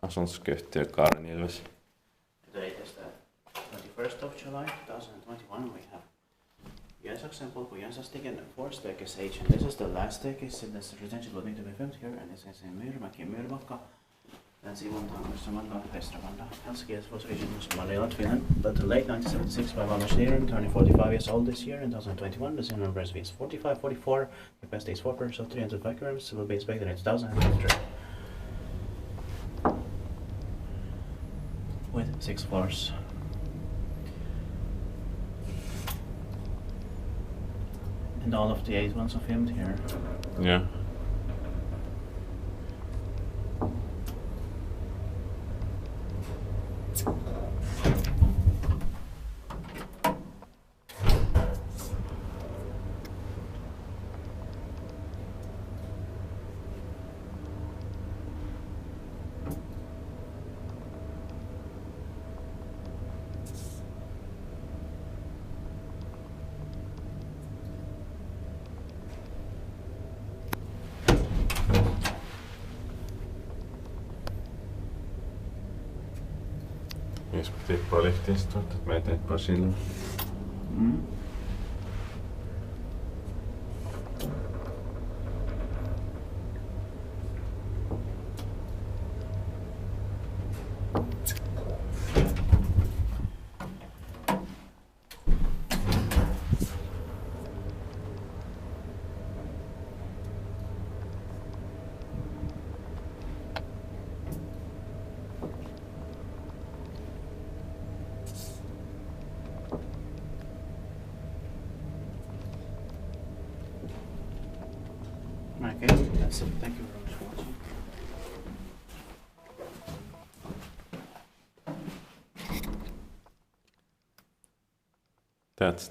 Asuntoyhtiö Karnilves. Today is the 21st of July 2021. We have Jönsaksenpolku, Jönsaksenpolku, 4 staircase H, and this is the last staircase in this residential building to be filmed here, and this is in Myyrmäki, Myyrmäki. That's Vantaa, Vantaa. Helsinki was originally modernized, Finland, but in late 1976 by ValmetSchlieren, turning 45 years old this year in 2021. The serial number is VS4544. Capacity is 4 persons, so 305 grams. Will be inspected in 2023. With 6 floors. And all of the 8 ones are filmed here. Yeah. Mies tippaa liftistä, että me teet Pasilla. Okay, that's it. Thank you very much for watching. That's